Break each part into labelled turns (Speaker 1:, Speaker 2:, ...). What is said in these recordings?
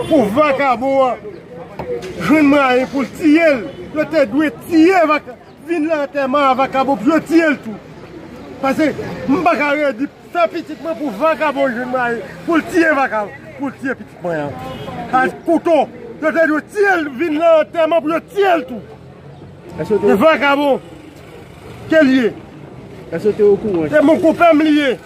Speaker 1: Pour vagabond, je ne m'ai pour tirer, je te dois tirer, venir l'enterrement vagabond, pour tirer tout. Parce que je ne peux pas dire, faire petitement pour vagabond, je ne m'ai pour tirer vagabond, pour tirer petitement. Avec couteau, je te dois tirer, venir l'enterrement, pour tirer tout. Le vagabond, quel lié?
Speaker 2: Est-ce que tu es au courant?
Speaker 1: C'est mon copain lié.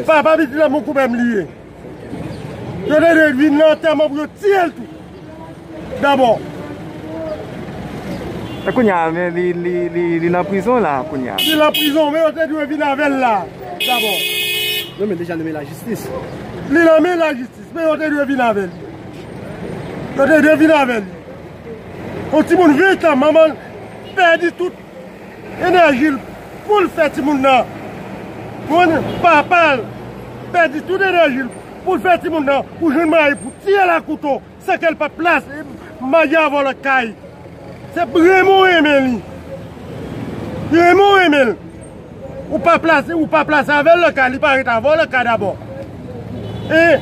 Speaker 1: Papa dit là, mon copain lié. Je vais venir l'enterrement pour tirer tout. D'abord.
Speaker 3: Il est en prison là.
Speaker 1: Il est en prison, mais on doit venir avec là. D'abord.
Speaker 2: Non, mais déjà nommé la justice.
Speaker 1: Il a nommé la justice, mais on doit venir avec lui. On doit venir avec lui. Quand tu m'as vu, ta maman perd toute énergie pour le faire. Mon papa perd toute énergie. Pour faire tout le monde, pour je me pour tirer la couteau, c'est qu'elle pas place, maillard avant la caille. C'est vraiment Emile. Vraiment Emile. Ou pas placer avec le caille, il paraît avant le caille d'abord. Et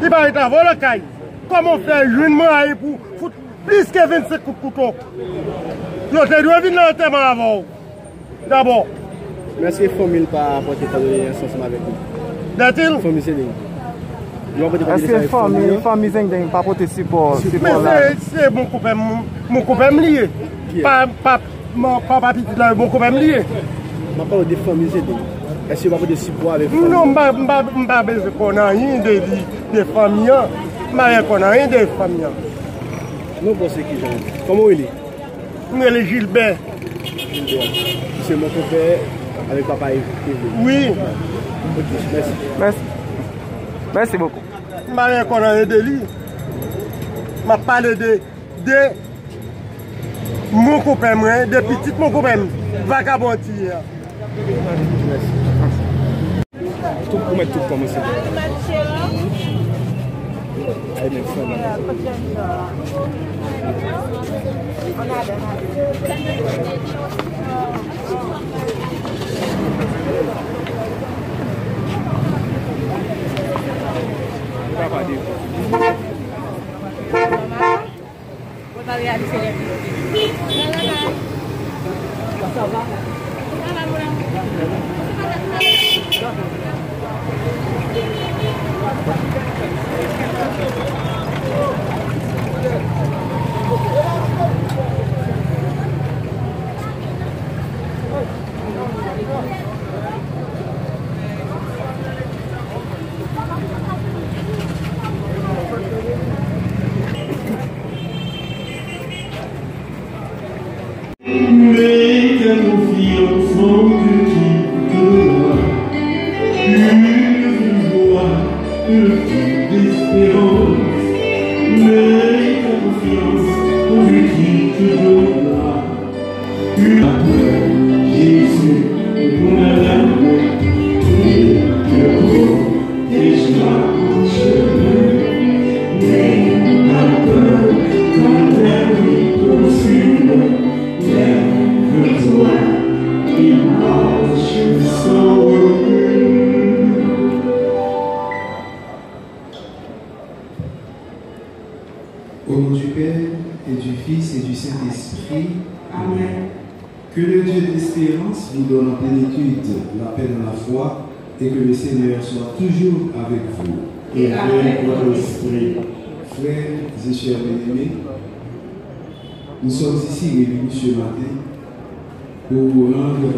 Speaker 1: il paraît avant le caille. Comment faire je me pour foutre plus que 25 coups de couteau? Je dois venir l'enterrement avant. D'abord.
Speaker 2: Mais est-ce que la famille pas apporté ensemble avec vous?
Speaker 1: Est-ce
Speaker 3: que la famille n'a pas porté support là?
Speaker 1: C'est mon copain lié. Pas petit là, mon copain lié.
Speaker 2: Je parle de famille. Est-ce que vous avez des support avec vous?
Speaker 1: Non, je ne sais pas qu'on a rien de famille. Je ne sais pas rien de famille.
Speaker 2: Non, pour ce qui est. Comment il est?
Speaker 1: Il est Gilbert.
Speaker 2: C'est mon copain avec papa.
Speaker 1: Oui.
Speaker 2: Ok, merci.
Speaker 3: Merci beaucoup.
Speaker 1: Je ne connais rien de lui. Je parle de mon copain, de petit mon copain, vagabond.
Speaker 2: Merci. Pour mettre tout commencer. Allez,
Speaker 4: On va réaliser les vidéos. Ça va?
Speaker 5: Mais ta confiance en Dieu qui donnera une joie, une d'espérance.
Speaker 6: Au nom du Père, et du Fils, et du Saint-Esprit. Amen. Que le Dieu d'espérance vous donne en plénitude la paix dans la foi, et que le Seigneur soit toujours avec vous.
Speaker 5: Et avec votre esprit.
Speaker 6: Frères et sœurs bien-aimés, nous sommes ici réunis ce matin pour vous rendre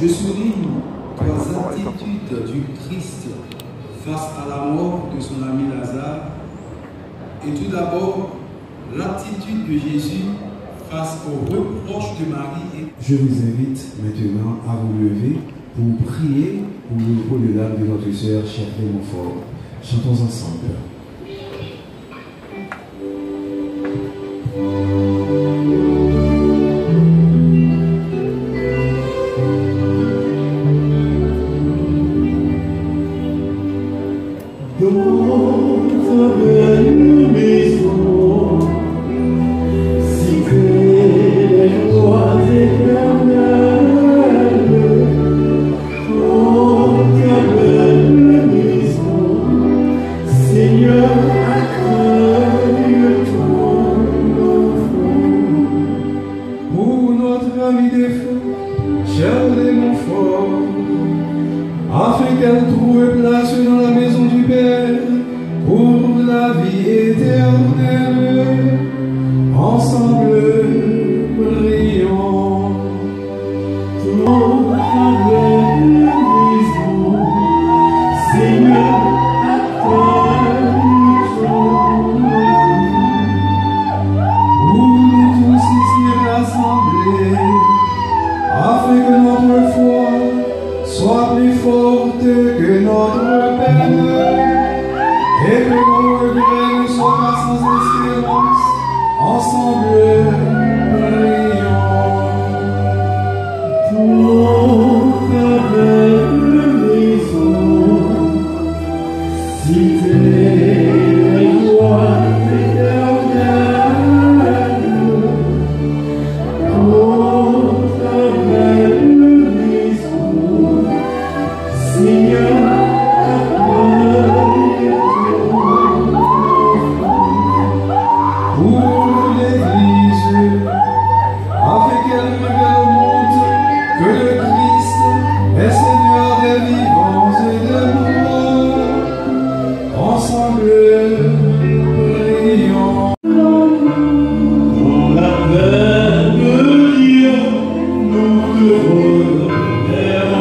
Speaker 6: Je souligne trois attitudes du Christ face à la mort de son ami Lazare. Et tout d'abord, l'attitude de Jésus face aux reproches de Marie. Je vous invite maintenant à vous lever pour prier pour le repos de l'âme de notre sœur Chère Montfort. Chantons ensemble.
Speaker 5: Dans ta belle maison,
Speaker 6: ensemble prions. Tout avec la maison, Seigneur, à toi nous sommes. Où nous tous ici rassemblés, afin que notre foi soit plus forte que notre peine, et que nos regrets ne soient pas sans espérance. Ensemble prions. Pour avec la maison, cité la joie éternelle. Pour avec la maison, Seigneur, pour l'Église, afin qu'elle révèle au monde que le Christ est Seigneur des vivants et des morts. Ensemble prions. Dans la paix de Dieu, nous te reverrons.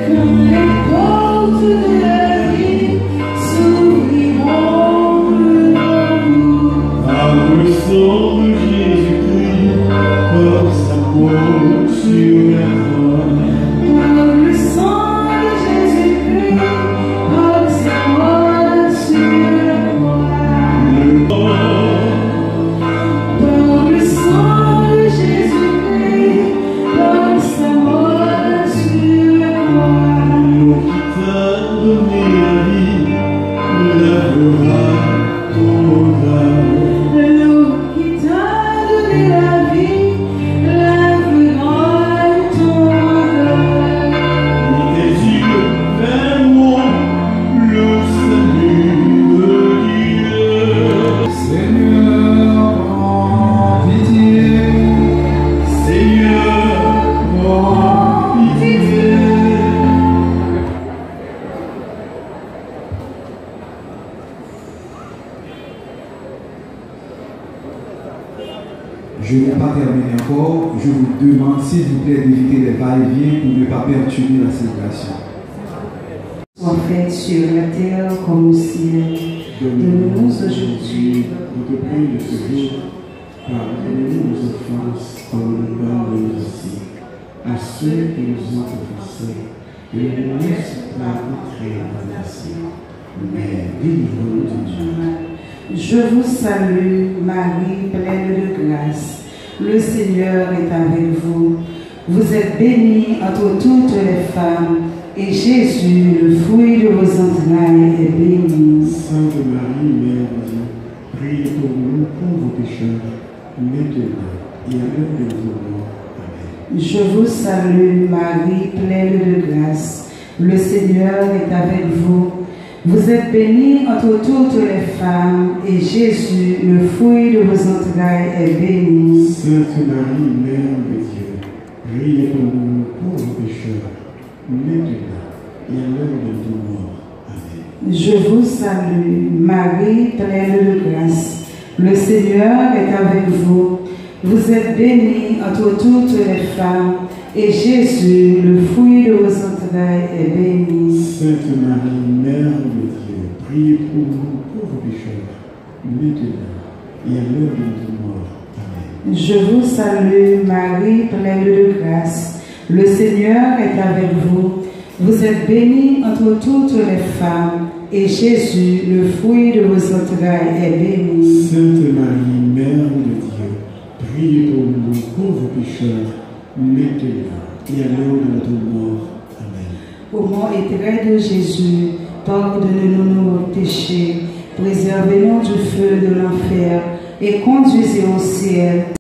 Speaker 6: Que les portes de la vie s'ouvriront devant nous. Par le sang de Jésus-Christ, par sa mort sur la croix. Par le sang de Jésus-Christ, par sa mort sur la croix. Par le sang de Jésus-Christ, par sa mort sur la croix. L'eau qui t'a donné la vie, lavera ton âme. L'eau qui t'a donné la vie, lavera ton âme. Tes yeux verront le salut de Dieu. Seigneur, prends pitié. Seigneur, prends pitié. Je n'ai pas terminé encore. Je vous demande, s'il vous plaît, d'éviter les va-et-vient pour ne pas perturber la célébration.
Speaker 7: Soit faite sur la terre comme au ciel. Donne-nous aujourd'hui
Speaker 5: notre pain de ce jour. Pardonnez-nous nos offenses, comme nous pardonnons aussi à ceux qui nous ont offensés. Et ne nous laisse pas entrer en tentation, mais délivre-nous du mal.
Speaker 7: Je vous salue, Marie, pleine de grâce. Le Seigneur est avec vous. Vous êtes bénie entre toutes les femmes, et Jésus, le fruit de vos entrailles, est béni.
Speaker 5: Sainte Marie, Mère de Dieu, priez pour nous pauvres pécheurs, maintenant et à l'heure de notre mort. Amen.
Speaker 7: Je vous salue, Marie, pleine de grâce. Le Seigneur est avec vous. Vous êtes bénie entre toutes les femmes, et Jésus, le fruit de vos entrailles, est béni.
Speaker 5: Sainte Marie, Mère de Dieu, priez pour nous pauvres pécheurs, maintenant et à l'heure de notre mort. Amen.
Speaker 7: Je vous salue, Marie, pleine de grâce. Le Seigneur est avec vous. Vous êtes bénie entre toutes les femmes, et Jésus, le fruit de vos entrailles, est béni.
Speaker 5: Sainte Marie, Mère de Dieu, priez pour nous pauvres pécheurs, maintenant et à l'heure de notre mort. Amen.
Speaker 7: Je vous salue, Marie, pleine de grâce. Le Seigneur est avec vous. Vous êtes bénie entre toutes les femmes, et Jésus, le fruit de vos entrailles, est béni.
Speaker 5: Sainte Marie, Mère de Dieu, priez pour nous pauvres pécheurs, maintenant et à l'heure de notre mort. Amen.
Speaker 7: Au nom éternel de Jésus, pardonnez-nous nos péchés, préservez-nous du feu de l'enfer et conduisez au ciel